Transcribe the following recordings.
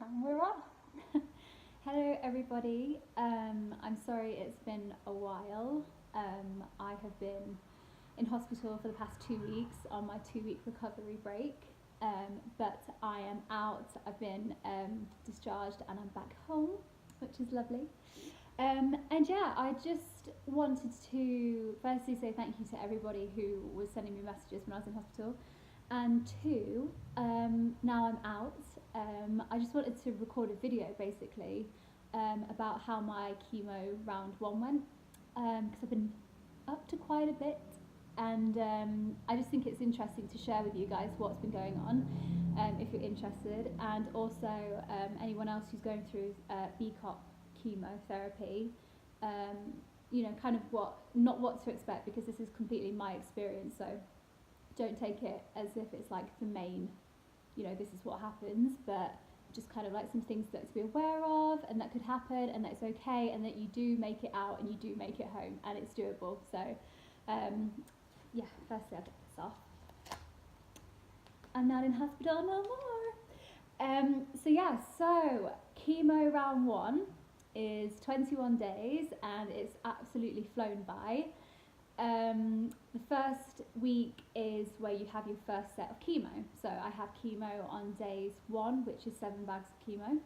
And we're off. Hello, everybody. I'm sorry it's been a while. I have been in hospital for the past 2 weeks on my 2 week recovery break, but I am out. I've been discharged and I'm back home, which is lovely. And yeah, I just wanted to firstly say thank you to everybody who was sending me messages when I was in hospital. And two, now I'm out, I just wanted to record a video basically about how my chemo round one went, because I've been up to quite a bit, and I just think it's interesting to share with you guys what's been going on, if you're interested, and also anyone else who's going through BEACOPP chemotherapy, kind of not what to expect, because this is completely my experience, so don't take it as if it's like the main, this is what happens, but just kind of like some things that to be aware of and that could happen and that it's okay and that you do make it out and you do make it home and it's doable. So yeah, firstly I'll get this off. I'm not in hospital no more. So chemo round one is 21 days and it's absolutely flown by. The first week is where you have your first set of chemo. So I have chemo on days 1, which is 7 bags of chemo.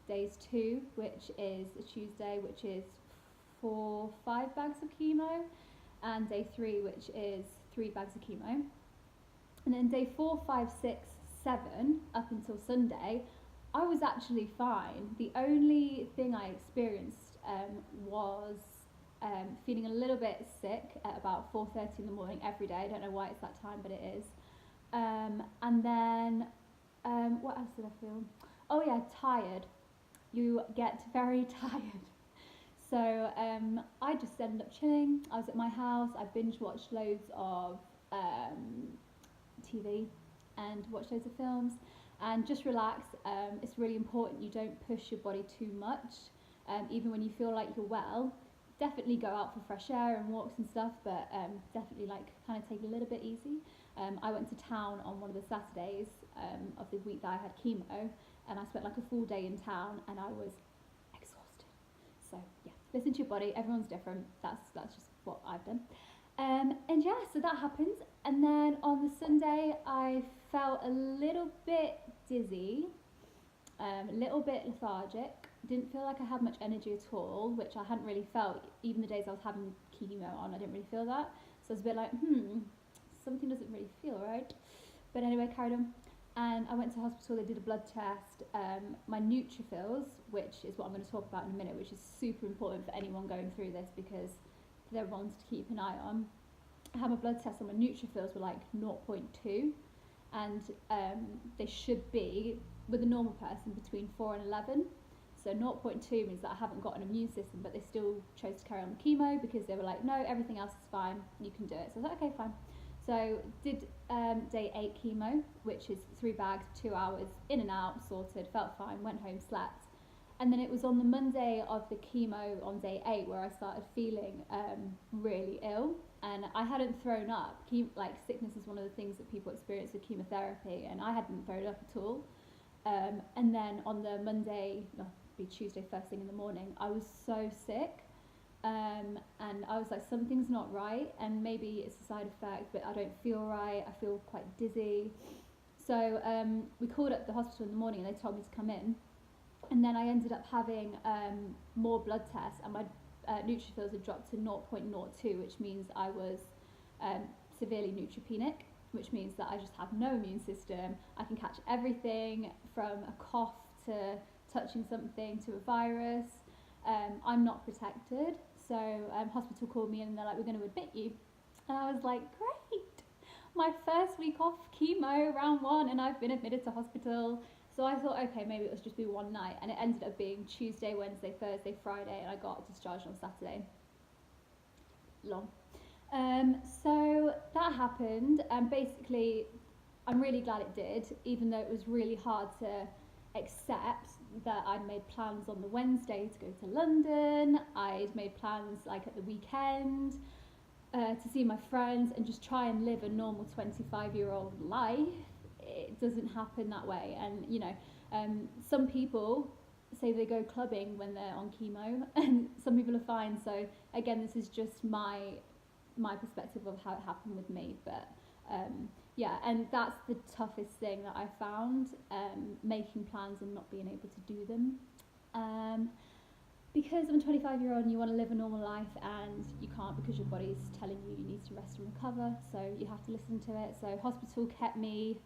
Days 2, which is a Tuesday, which is 5 bags of chemo. And day 3, which is 3 bags of chemo. And then day 4, 5, 6, 7, up until Sunday, I was actually fine. The only thing I experienced was feeling a little bit sick at about 4:30 in the morning every day. I don't know why it's that time, but it is. And then, what else did I feel? Oh yeah, tired. You get very tired. So I just ended up chilling. I was at my house. I binge watched loads of TV and watched loads of films and just relax. It's really important you don't push your body too much, even when you feel like you're well. Definitely go out for fresh air and walks and stuff, but definitely like kind of take it a little bit easy. I went to town on one of the Saturdays of the week that I had chemo, and I spent like a full day in town and I was exhausted. So yeah, listen to your body. Everyone's different. That's just what I've done. And yeah, so that happened. And then on the Sunday, I felt a little bit dizzy, a little bit lethargic. Didn't feel like I had much energy at all, which I hadn't really felt even the days I was having chemo on. I didn't really feel that, so I was a bit like, something doesn't really feel right. But anyway, carried on, and I went to hospital. They did a blood test. My neutrophils, which is what I'm going to talk about in a minute, which is super important for anyone going through this because they're ones to keep an eye on. I had my blood test and my neutrophils were like 0.2, and they should be, with a normal person, between 4 and 11. So 0.2 means that I haven't got an immune system, but they still chose to carry on the chemo because they were like, no, everything else is fine, you can do it. So I was like, okay, fine. So did day 8 chemo, which is 3 bags, 2 hours, in and out, sorted, felt fine, went home, slept. And then it was on the Monday of the chemo on day 8 where I started feeling really ill, and I hadn't thrown up. Like sickness is one of the things that people experience with chemotherapy, and I hadn't thrown up at all. And then on the Monday, Tuesday first thing in the morning, I was so sick, and I was like, something's not right, and maybe it's a side effect, but I don't feel right. I feel quite dizzy. So we called up the hospital in the morning and they told me to come in, and then I ended up having more blood tests, and my neutrophils had dropped to 0.02, which means I was severely neutropenic, which means that I just have no immune system. I can catch everything from a cough to touching something to a virus. I'm not protected. So hospital called me and they're like, we're going to admit you. And I was like, great. My first week off chemo, round 1, and I've been admitted to hospital. So I thought, okay, maybe it was just be one night. And it ended up being Tuesday, Wednesday, Thursday, Friday, and I got discharged on Saturday. Long. So that happened, and basically I'm really glad it did, even though it was really hard to accept that I'd made plans on the Wednesday to go to London. I'd made plans like at the weekend to see my friends and just try and live a normal 25-year-old life. It doesn't happen that way, and Some people say they go clubbing when they're on chemo, and some people are fine. So again, this is just my perspective of how it happened with me. But yeah, and that's the toughest thing that I found, making plans and not being able to do them. Because I'm a 25-year-old and you want to live a normal life and you can't because your body's telling you you need to rest and recover, so you have to listen to it. So hospital kept me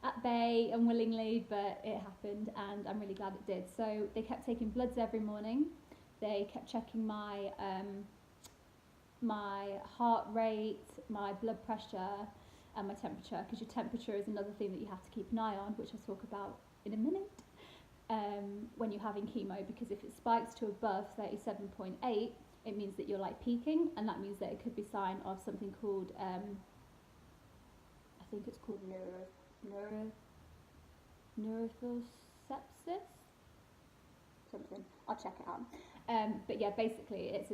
at bay unwillingly, but it happened and I'm really glad it did. So they kept taking bloods every morning. They kept checking my my heart rate, my blood pressure and my temperature, because your temperature is another thing that you have to keep an eye on, which I'll talk about in a minute. When you're having chemo, because if it spikes to above 37.8, it means that you're like peaking, and that means that it could be a sign of something called I think it's called neurophil sepsis, something. I'll check it out. But yeah, basically it's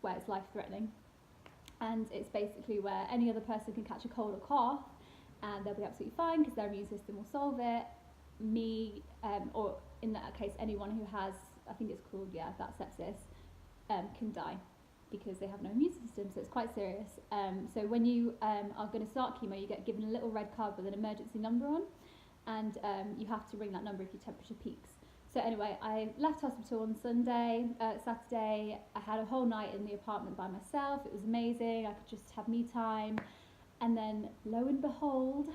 where it's life threatening, and it's basically where any other person can catch a cold or cough and they'll be absolutely fine because their immune system will solve it. Me, or in that case anyone who has, I think it's called, yeah, that sepsis, can die because they have no immune system, so it's quite serious. So when you are going to start chemo, you get given a little red card with an emergency number on, and you have to ring that number if your temperature peaks. So anyway, I left hospital on Saturday. I had a whole night in the apartment by myself. It was amazing. I could just have me time, and then lo and behold,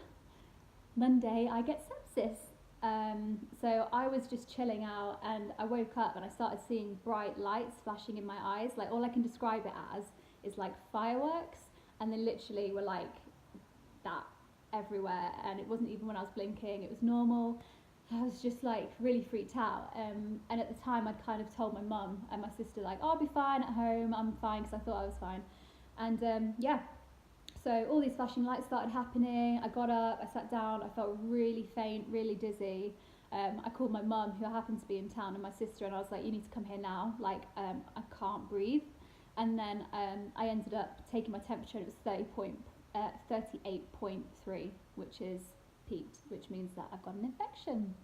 Monday I get sepsis. So I was just chilling out, and I woke up and I started seeing bright lights flashing in my eyes. Like, all I can describe it as is like fireworks, and they literally were like that everywhere, and it wasn't even when I was blinking, it was normal. I was just like really freaked out, and at the time I'd kind of told my mum and my sister like, oh, I'll be fine at home, I'm fine, because I thought I was fine. And yeah, so all these flashing lights started happening. I got up, I sat down, I felt really faint, really dizzy. I called my mum, who happened to be in town, and my sister, and I was like, you need to come here now, like, I can't breathe. And then I ended up taking my temperature, and it was 38.3, which is peaked, which means that I've got an infection.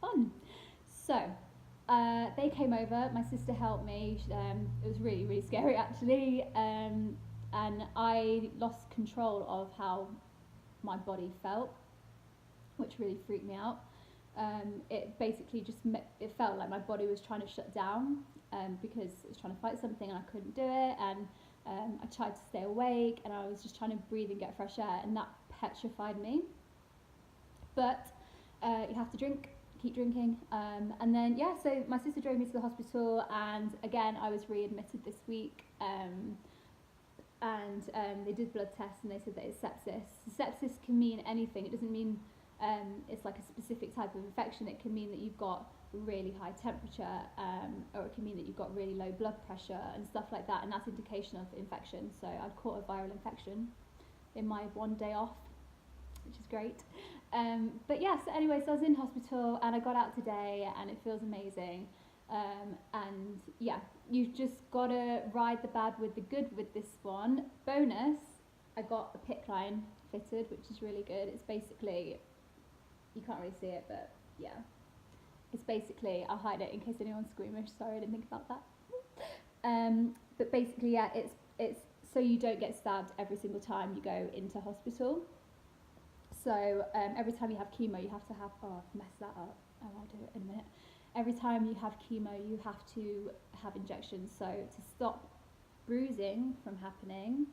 Fun. So they came over, my sister helped me. It was really, really scary actually. And I lost control of how my body felt, which really freaked me out. It basically just it felt like my body was trying to shut down, because it was trying to fight something and I couldn't do it, and I tried to stay awake, and I was just trying to breathe and get fresh air, and that petrified me. But you have to keep drinking, and then yeah, so my sister drove me to the hospital, and again I was readmitted this week. And they did blood tests, and they said that it's sepsis. Sepsis can mean anything. It doesn't mean it's like a specific type of infection. It can mean that you've got really high temperature, or it can mean that you've got really low blood pressure and stuff like that, and that's indication of infection. So I've caught a viral infection in my one day off, which is great. But yeah, so anyway, so I was in hospital and I got out today, and it feels amazing. And yeah, you've just got to ride the bad with the good with this one. Bonus, I got a PICC line fitted, which is really good. It's basically, you can't really see it, but yeah, it's basically, I'll hide it in case anyone's squeamish, sorry I didn't think about that. But basically, yeah, it's so you don't get stabbed every single time you go into hospital. So every time you have chemo, you have to have, oh, I've messed that up, I'll do it in a minute. Every time you have chemo, you have to have injections. So to stop bruising from happening,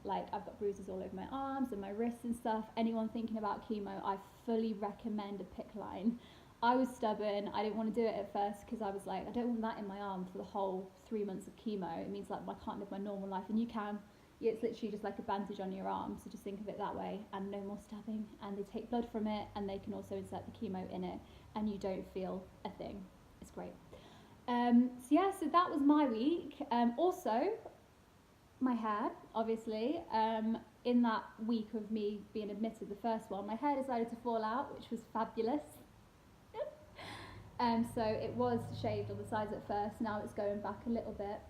like I've got bruises all over my arms and my wrists and stuff. Anyone thinking about chemo, I fully recommend a PICC line. I was stubborn. I didn't want to do it at first because I was like, I don't want that in my arm for the whole 3 months of chemo. It means like I can't live my normal life, and you can. It's literally just like a bandage on your arm, so just think of it that way, and no more stabbing, and they take blood from it, and they can also insert the chemo in it, and you don't feel a thing. It's great. So yeah, so that was my week. Also, my hair, obviously, in that week of me being admitted, the first one, my hair decided to fall out, which was fabulous. So it was shaved on the sides at first, now it's going back a little bit,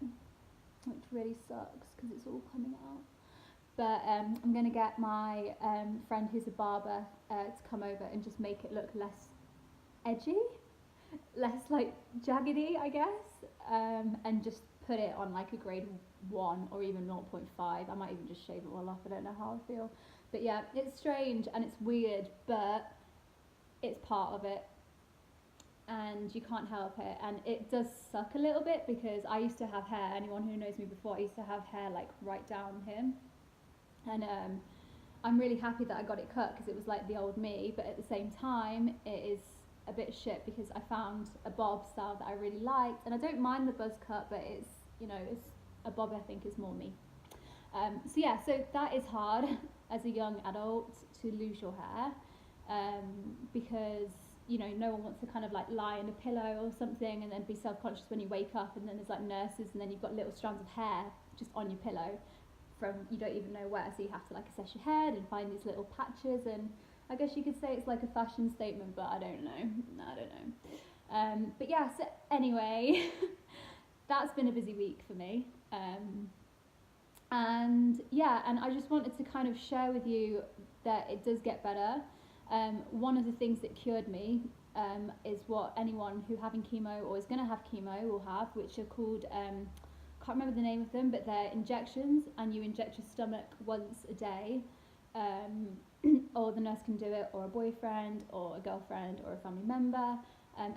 which really sucks because it's all coming out. But I'm going to get my friend who's a barber to come over and just make it look less edgy, less like jaggedy, I guess, and just put it on like a grade 1 or even 0.5. I might even just shave it all off. I don't know how I feel. But yeah, it's strange and it's weird, but it's part of it and you can't help it. And it does suck a little bit because I used to have hair. Anyone who knows me before, I used to have hair like right down here. And I'm really happy that I got it cut because it was like the old me, but at the same time it is a bit shit because I found a bob style that I really liked, and I don't mind the buzz cut, but it's, you know, it's a bob I think is more me. So yeah, so that is hard as a young adult to lose your hair, because, you know, no one wants to kind of like lie in a pillow or something and then be self-conscious when you wake up, and then there's like nurses and then you've got little strands of hair just on your pillow from you don't even know where, so you have to like assess your head and find these little patches. And I guess you could say it's like a fashion statement, but I don't know. But yeah, so anyway, that's been a busy week for me. And yeah, and I just wanted to kind of share with you that it does get better. One of the things that cured me is what anyone who having chemo or is going to have chemo will have, which are called, can't remember the name of them, but they're injections, and you inject your stomach once a day. Or the nurse can do it, or a boyfriend, or a girlfriend, or a family member.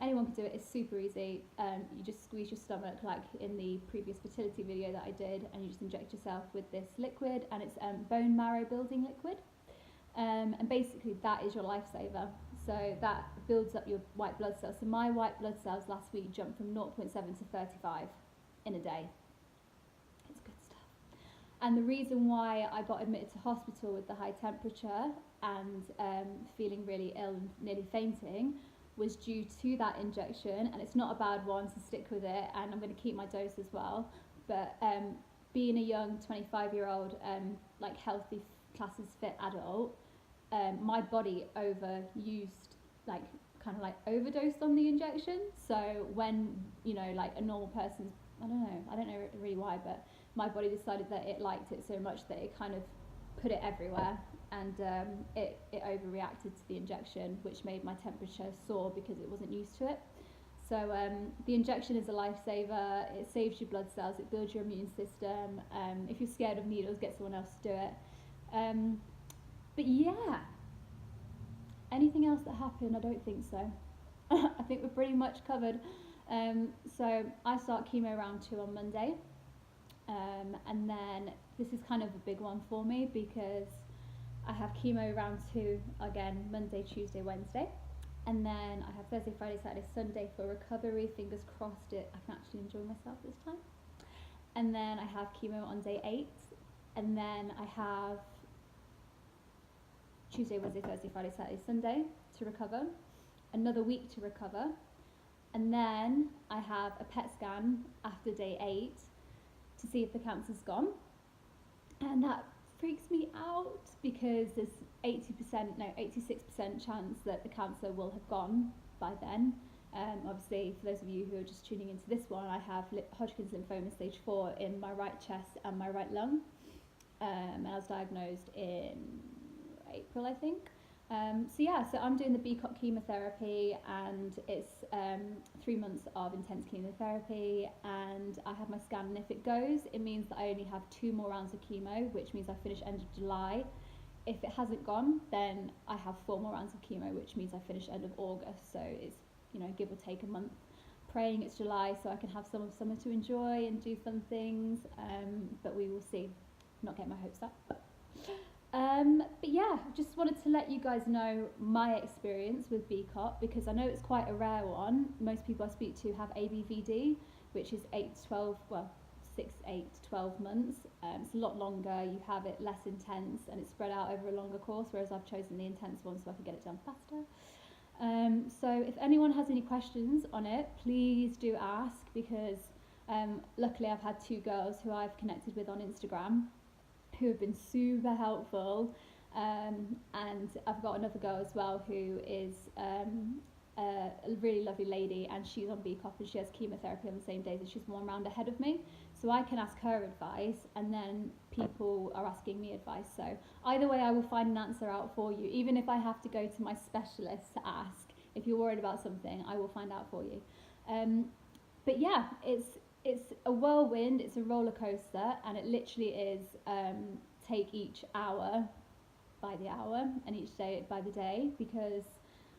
Anyone can do it. It's super easy. You just squeeze your stomach like in the previous fertility video that I did, and you just inject yourself with this liquid, and it's bone marrow building liquid. And basically that is your lifesaver. So that builds up your white blood cells. So my white blood cells last week jumped from 0.7 to 35 in a day. It's good stuff. And the reason why I got admitted to hospital with the high temperature and feeling really ill and nearly fainting was due to that injection. And it's not a bad one, so stick with it, and I'm going to keep my dose as well. But being a young 25-year-old like healthy classes fit adult, my body overused, like kind of like overdosed on the injection. So when, you know, like a normal person's, I don't know really why, but my body decided that it liked it so much that it kind of put it everywhere, and it overreacted to the injection, which made my temperature soar because it wasn't used to it. So the injection is a lifesaver. It saves your blood cells, it builds your immune system. If you're scared of needles, get someone else to do it. But yeah, anything else that happened? I don't think so. I think we're pretty much covered. So I start chemo round 2 on Monday. And then this is kind of a big one for me because I have chemo round 2 again, Monday, Tuesday, Wednesday. And then I have Thursday, Friday, Saturday, Sunday for recovery. Fingers crossed I can actually enjoy myself this time. And then I have chemo on day 8. And then I have Tuesday, Wednesday, Thursday, Friday, Saturday, Sunday to recover. Another week to recover. And then I have a PET scan after day 8 to see if the cancer's gone. And that freaks me out because there's 86% chance that the cancer will have gone by then. Obviously, for those of you who are just tuning into this one, I have Hodgkin's lymphoma stage 4 in my right chest and my right lung. And I was diagnosed in April, I think. So I'm doing the BEACOPP chemotherapy, and it's 3 months of intense chemotherapy, and I have my scan, and if it goes, it means that I only have 2 more rounds of chemo, which means I finish end of July. If it hasn't gone, then I have 4 more rounds of chemo, which means I finish end of August, so it's, you know, give or take a month. Praying it's July so I can have some of summer to enjoy and do fun things, but we will see. Not get my hopes up. But yeah, just wanted to let you guys know my experience with BEACOPP, because I know it's quite a rare one. Most people I speak to have ABVD, which is 8 to 12 months. It's a lot longer, you have it less intense, and it's spread out over a longer course, whereas I've chosen the intense one so I can get it done faster. So if anyone has any questions on it, please do ask, because luckily I've had 2 girls who I've connected with on Instagram who have been super helpful, and I've got another girl as well who is a really lovely lady, and she's on BEACOPP and she has chemotherapy on the same days, and she's 1 round ahead of me. So I can ask her advice, and then people are asking me advice. So either way, I will find an answer out for you. Even if I have to go to my specialist to ask, if you're worried about something, I will find out for you. But yeah, it's a whirlwind, it's a roller coaster, and it literally is take each hour by the hour and each day by the day, because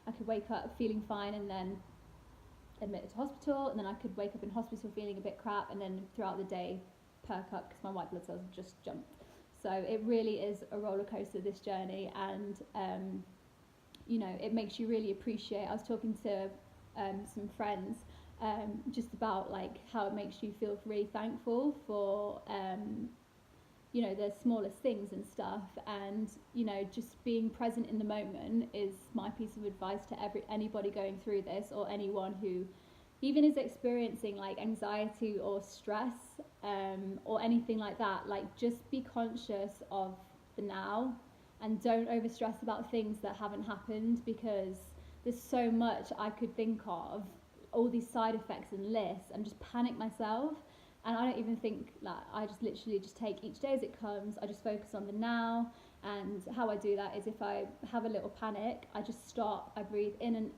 I could wake up feeling fine and then admitted to hospital, and then I could wake up in hospital feeling a bit crap, and then throughout the day perk up because my white blood cells have just jumped. So it really is a roller coaster, this journey, and you know, it makes you really appreciate. I was talking to some friends just about like how it makes you feel really thankful for you know, the smallest things and stuff, and you know, just being present in the moment is my piece of advice to anybody going through this, or anyone who even is experiencing like anxiety or stress or anything like that. Like, just be conscious of the now and don't over stress about things that haven't happened, because there's so much I could think of, all these side effects and lists, and just panic myself. And I don't even think, like, I just literally just take each day as it comes. I just focus on the now. And how I do that is, if I have a little panic, I just stop, I breathe in,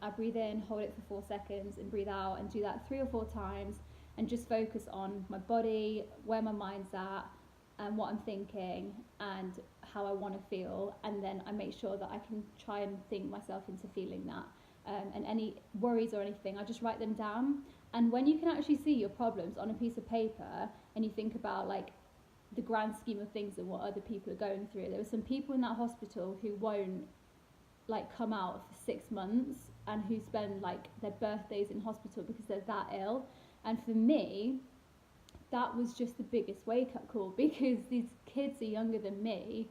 hold it for 4 seconds and breathe out, and do that 3 or 4 times, and just focus on my body, where my mind's at, and what I'm thinking, and how I want to feel. And then I make sure that I can try and think myself into feeling that. And any worries or anything, I just write them down. And when you can actually see your problems on a piece of paper, and you think about like the grand scheme of things and what other people are going through, there were some people in that hospital who won't like come out for 6 months, and who spend like their birthdays in hospital because they're that ill. And for me, that was just the biggest wake up call, because these kids are younger than me.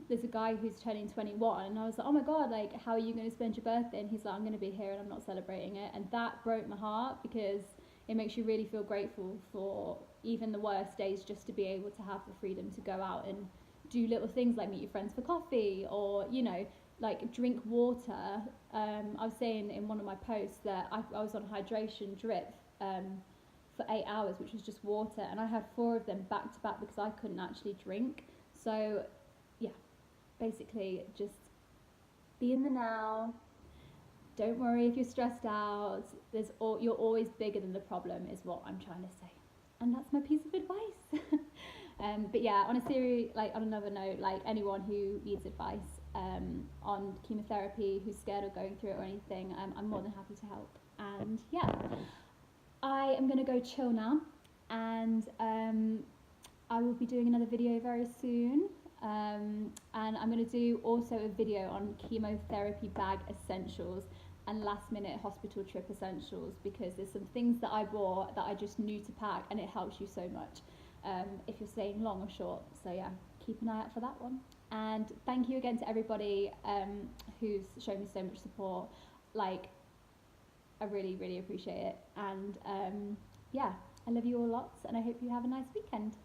There's a guy who's turning 21, and I was like, oh my god, like, how are you going to spend your birthday? And he's like, I'm going to be here and I'm not celebrating it. And that broke my heart, because it makes you really feel grateful for even the worst days, just to be able to have the freedom to go out and do little things like meet your friends for coffee, or you know, like drink water. I was saying in one of my posts that I was on a hydration drip for 8 hours, which was just water, and I had 4 of them back to back because I couldn't actually drink. So yeah, basically just be in the now. Don't worry if you're stressed out. You're always bigger than the problem, is what I'm trying to say. And that's my piece of advice. But yeah, on another note, like, anyone who needs advice on chemotherapy, who's scared of going through it or anything, I'm more than happy to help. And yeah, I am going to go chill now, and I will be doing another video very soon. And I'm going to do also a video on chemotherapy bag essentials and last minute hospital trip essentials, because there's some things that I bought that I just knew to pack, and it helps you so much if you're staying long or short. So yeah, keep an eye out for that one. And thank you again to everybody who's shown me so much support. Like, I really, really appreciate it. And yeah, I love you all lots, and I hope you have a nice weekend.